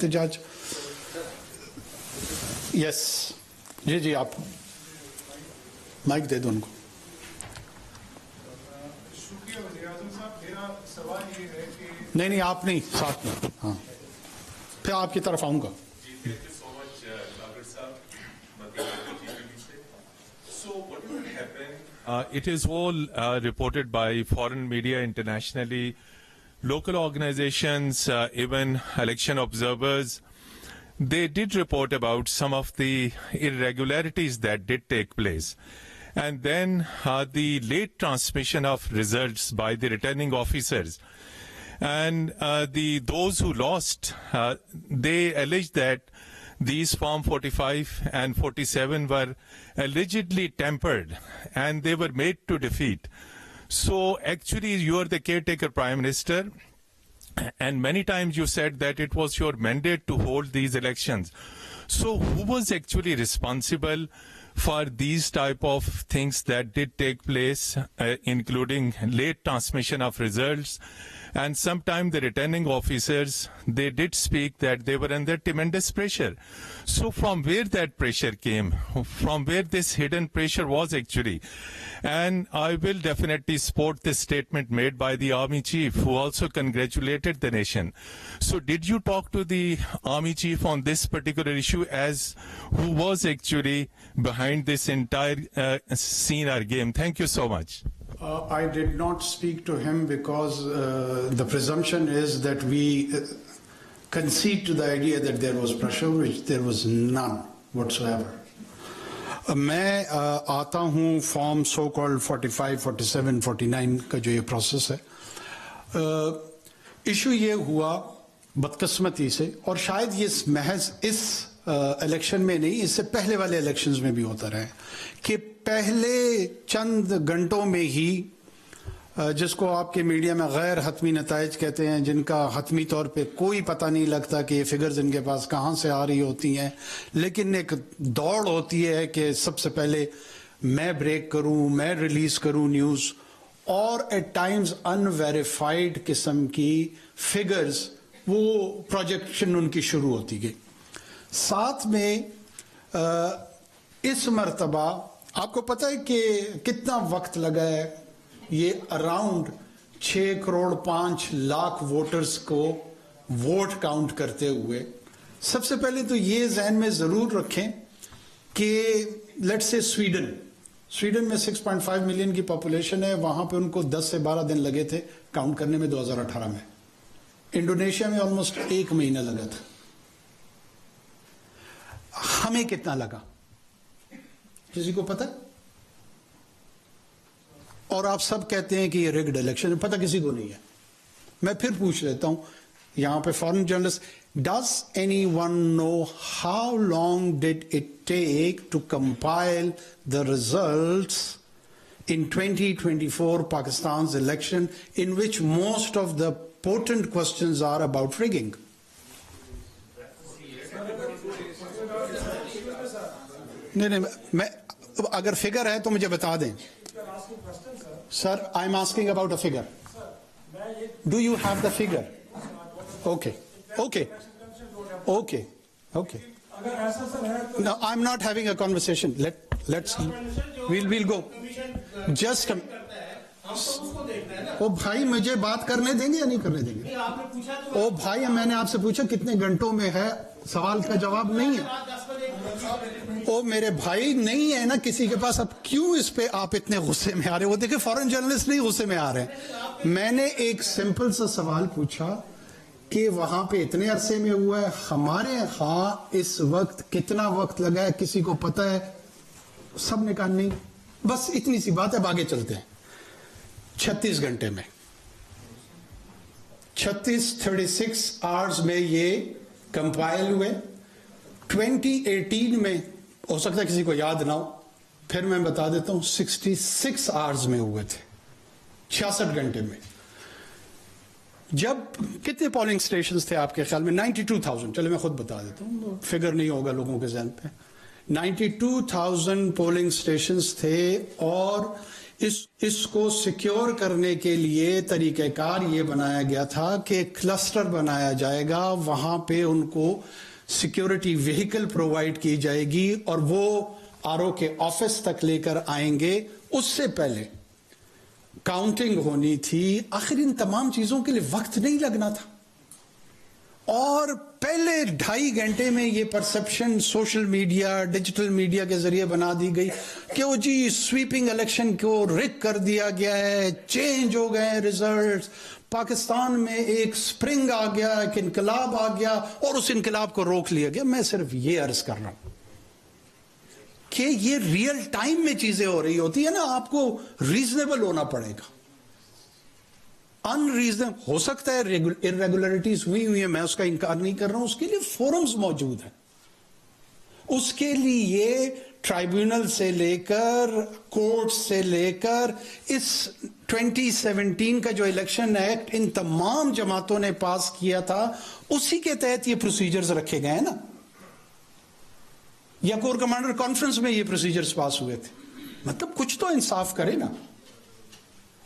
احتجاج. یس جی آپ مائک دے دو ان کو. نہیں آپ نہیں, ساتھ میں. ہاں پھر آپ کی طرف آؤں گا. It is all reported by foreign media internationally, local organizations, even election observers. They did report about some of the irregularities that did take place. And then the late transmission of results by the returning officers. And those who lost, they alleged that these Form 45 and 47 were allegedly tampered and they were made to defeat. So actually you are the caretaker Prime Minister, and many times you said that it was your mandate to hold these elections. So who was actually responsible for these type of things that did take place, including late transmission of results? And sometimes the returning officers, they did speak that they were under tremendous pressure. So from where that pressure came, from where this hidden pressure was actually. And I will definitely support this statement made by the Army Chief, who also congratulated the nation. So did you talk to the Army Chief on this particular issue, as who was actually behind this entire scene or game? Thank you so much. I did not speak to him because the presumption is that we concede to the idea that there was pressure, which there was none whatsoever. میں آتا ہوں form so called 45, 47, 49 کا جو یہ process ہے. Issue یہ ہوا بدقسمتی سے, اور شاید یہ محض اس الیکشن میں نہیں, اس سے پہلے والے الیکشنز میں بھی ہوتا رہا ہے, کہ پہلے چند گھنٹوں میں ہی جس کو آپ کے میڈیا میں غیر حتمی نتائج کہتے ہیں, جن کا حتمی طور پہ کوئی پتہ نہیں لگتا کہ یہ فگرز ان کے پاس کہاں سے آ رہی ہوتی ہیں, لیکن ایک دوڑ ہوتی ہے کہ سب سے پہلے میں بریک کروں, میں ریلیز کروں نیوز, اور ایٹ ٹائمز انویریفائڈ قسم کی فگرز, وہ پروجیکشن ان کی شروع ہوتی گئی. ساتھ میں اس مرتبہ آپ کو پتہ ہے کہ کتنا وقت لگا ہے یہ اراؤنڈ 6 کروڑ 5 لاکھ ووٹرز کو ووٹ کاؤنٹ کرتے ہوئے. سب سے پہلے تو یہ ذہن میں ضرور رکھیں کہ لیٹس سے سویڈن میں 6.5 ملین کی پاپولیشن ہے, وہاں پہ ان کو 10 سے 12 دن لگے تھے کاؤنٹ کرنے میں 2018 میں. انڈونیشیا میں آلموسٹ 1 مہینہ لگا تھا. ہمیں کتنا لگا کسی کو پتہ؟ اور آپ سب کہتے ہیں کہ یہ ریگڈ الیکشن, پتہ کسی کو نہیں ہے. میں پھر پوچھ لیتا ہوں یہاں پہ foreign journalist, does anyone know how long did it take to compile the results in 2024 Pakistan's election, in which most of the potent questions are about rigging? نہیں میں اگر فگر ہے تو مجھے بتا دیں. Sir I am asking about a figure. Do you have the figure? Okay okay okay okay. No, I'm not having a conversation. Let's we'll go. Just او بھائی مجھے بات کرنے دیں گے یا نہیں کرنے دیں گے؟ او بھائی میں نے آپ سے پوچھا کتنے گھنٹوں میں ہے, سوال کا جواب نہیں ہے. او میرے بھائی نہیں ہے نا کسی کے پاس, اب کیوں اس پہ آپ اتنے غصے میں آ رہے ہو؟ دیکھیں فارن جرنلسٹ نہیں غصے میں آ رہے ہیں. میں نے ایک سمپل سا سوال پوچھا کہ وہاں پہ اتنے عرصے میں ہوا ہے, ہمارے ہاں اس وقت کتنا وقت لگا ہے کسی کو پتہ ہے؟ سب نے کہا نہیں. بس اتنی سی بات ہے, اب آگے چلتے ہیں. 36 گھنٹے میں 36 آورز میں یہ کمپائل ہوئے. 2018 میں ہو سکتا ہے کسی کو یاد نہ ہو, پھر میں بتا دیتا ہوں, 66 آورز میں ہوئے تھے, 66 گھنٹے میں. جب کتنے پولنگ سٹیشنز تھے آپ کے خیال میں؟ 92,000. چلے میں خود بتا دیتا ہوں, فگر نہیں ہوگا لوگوں کے ذہن پہ. 92,000 پولنگ سٹیشنز تھے, اور इसको सिक्योर करने के लिए तरीक़ेकार ये बनाया गया था कि क्लस्टर बनाया जाएगा, वहां पे उनको सिक्योरिटी व्हीकल प्रोवाइड की जाएगी और वो आरओ के ऑफिस तक लेकर आएंगे। उससे पहले काउंटिंग होनी थी। आखिर इन तमाम चीजों के लिए वक्त नहीं लगना था और पहले 2.5 घंटे में ये perception social media, digital media के जरिए बना दी गई कि वो जी स्वीपिंग इलेक्शन को रिग कर दिया गया है, चेंज हो गए रिजल्ट्स, पाकिस्तान में एक स्प्रिंग आ गया, एक इनकलाब आ गया और उस इनकलाब को रोक लिया गया। मैं सिर्फ ये अर्ज कर रहा हूं कि ये रियल टाइम में चीजें हो रही होती है ना, आपको रीजनेबल होना पड़ेगा। अनरीजनेबल हो सकता है, इरेगुलरिटीज हुई है, मैं उसका इनकार नहीं कर रहा हूं, उसके लिए फोरम्स मौजूद हैं। उसके लिए ट्राइब्यूनल से लेकर कोर्ट से लेकर इस 2017 का जो इलेक्शन एक्ट इन तमाम जमातों ने पास किया था, उसी के तहत ये प्रोसीजर्स रखे गए हैं ना, या कोर कमांडर कॉन्फ्रेंस में ये प्रोसीजर्स पास हुए थे। मतलब कुछ तो इंसाफ करे ना,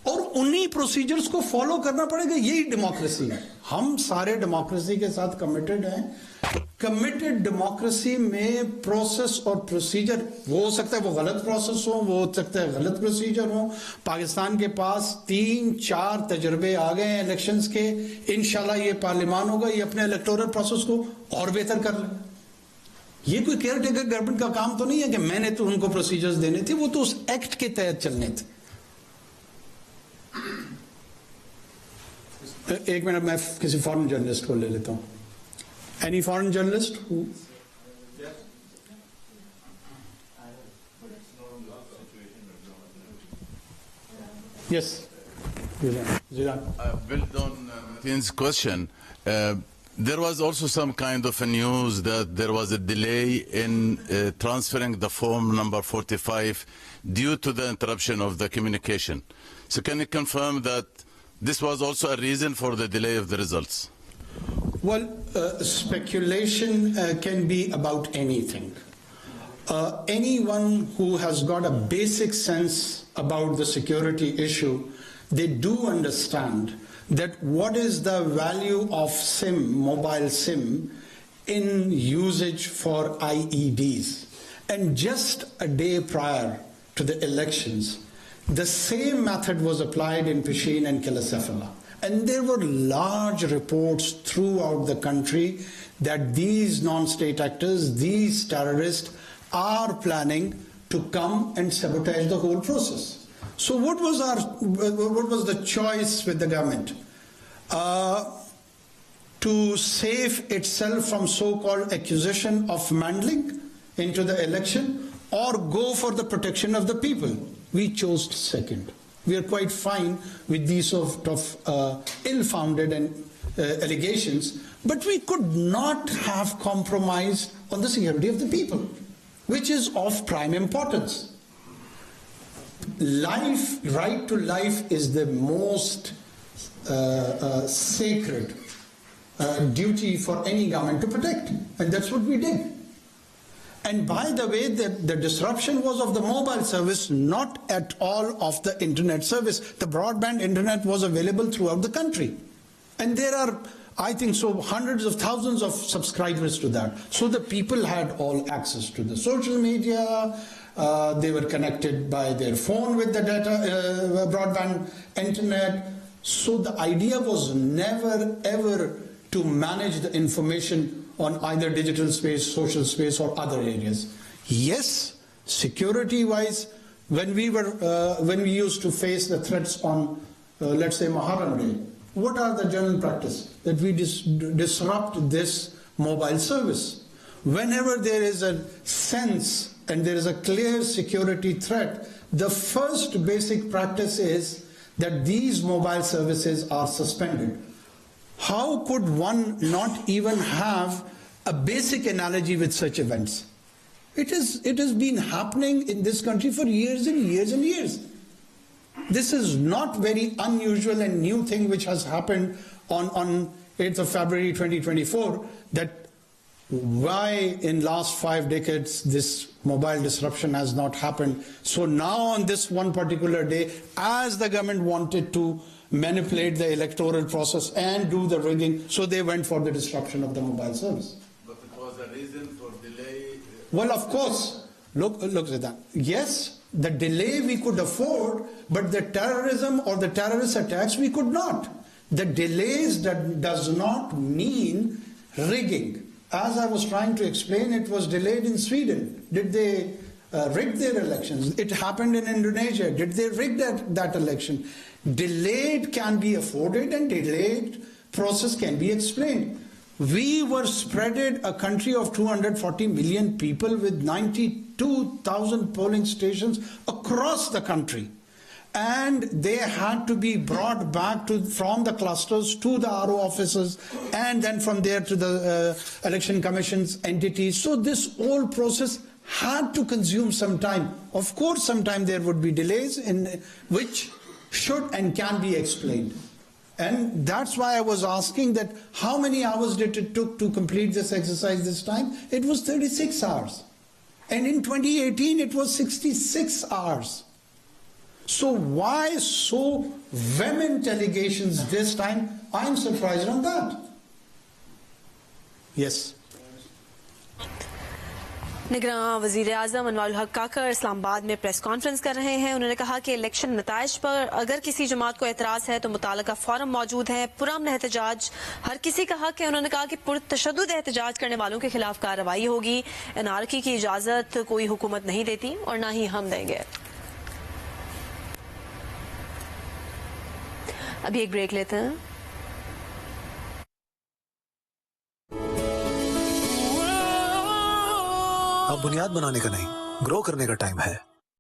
और उन्हीं प्रोसीजर्स को फॉलो करना पड़ेगा। यही डेमोक्रेसी है। हम सारे डेमोक्रेसी के साथ कमिटेड हैं। कमिटेड डेमोक्रेसी में प्रोसेस और प्रोसीजर, वो हो सकता है वो गलत प्रोसेस हो, वो हो सकता है गलत प्रोसीजर हो। पाकिस्तान के पास 3-4 तजर्बे आ गए हैं इलेक्शंस के। इंशाल्लाह ये पार्लियामान होगा, ये अपने इलेक्टोरल प्रोसेस को और बेहतर कर ले। ये कोई केयर टेकर गवर्नमेंट का काम तो नहीं है कि मैंने तो उनको प्रोसीजर्स देने थे, वो तो उस एक्ट के तहत चलने थे। एक मिनट, मैं किसी फॉरेन जर्नलिस्ट को ले लेता हूं। Any foreign journalist? Yes, build on Martin's question. There was also some kind of a news that there was a delay in transferring the form number 45 due to the interruption of the communication. So can you confirm that this was also a reason for the delay of the results? Well, speculation can be about anything. Anyone who has got a basic sense about the security issue, they do understand that what is the value of SIM, mobile SIM, in usage for IEDs. And just a day prior to the elections, the same method was applied in Pishin and Kilisefala. And there were large reports throughout the country that these non-state actors, these terrorists, are planning to come and sabotage the whole process. So what was the choice with the government? To save itself from so-called accusation of meddling into the election, or go for the protection of the people. We chose second. We are quite fine with these sort of ill-founded allegations, but we could not have compromised on the security of the people, which is of prime importance. Life, right to life, is the most sacred duty for any government to protect, and that's what we did. And by the way, the disruption was of the mobile service, not at all of the internet service. The broadband internet was available throughout the country, and there are, I think so, hundreds of thousands of subscribers to that. So the people had all access to the social media. They were connected by their phone with the data, broadband internet. So the idea was never ever to manage the information on either digital space, social space, or other areas. Yes, security-wise, when we used to face the threats on, let's say, Muharram Day, what are the general practice? That we disrupt this mobile service. Whenever there is a sense and there is a clear security threat, the first basic practice is that these mobile services are suspended. How could one not even have a basic analogy with such events? It has been happening in this country for years and years and years. This is not very unusual and new thing which has happened on 8th of February 2024, that why in last 5 decades this mobile disruption has not happened. So now on this one particular day, as the government wanted to manipulate the electoral process and do the rigging, so they went for the disruption of the mobile service. But it was a reason for delay. Well, of course, look at that. Yes, the delay we could afford, but the terrorism or the terrorist attacks we could not. The delays that does not mean rigging. As I was trying to explain, it was delayed in Sweden. Did they rig their elections? It happened in Indonesia. Did they rig that election? Delayed can be afforded and delayed process can be explained. We were spreaded a country of 240 million people with 92,000 polling stations across the country. And they had to be brought back from the clusters to the RO offices and then from there to the election commission's entities. So this whole process had to consume some time. Of course, sometime there would be delays in which should and can be explained. And that's why I was asking that how many hours did it took to complete this exercise this time? It was 36 hours. And in 2018, it was 66 hours. So why so vehement allegations this time? I'm surprised on that. Yes. निगरान वजीर आजम अनवर हक काकर इस्लामाबाद में press conference कर रहे हैं। उन्होंने कहा कि इलेक्शन नताइज पर अगर किसी जमात को एतराज है तो मुतालिका फोरम मौजूद है, पुरअमन एहतजाज हर किसी का हक है। उन्होंने कहा कि पुरतशद्दुद एहतजाज करने वालों के खिलाफ कार्रवाई होगी। एनआरकी की इजाजत कोई हुकूमत नहीं देती और न ही हम देंगे। अभी एक ब्रेक लेते हैं। अब बुनियाद बनाने का नहीं, ग्रो करने का टाइम है।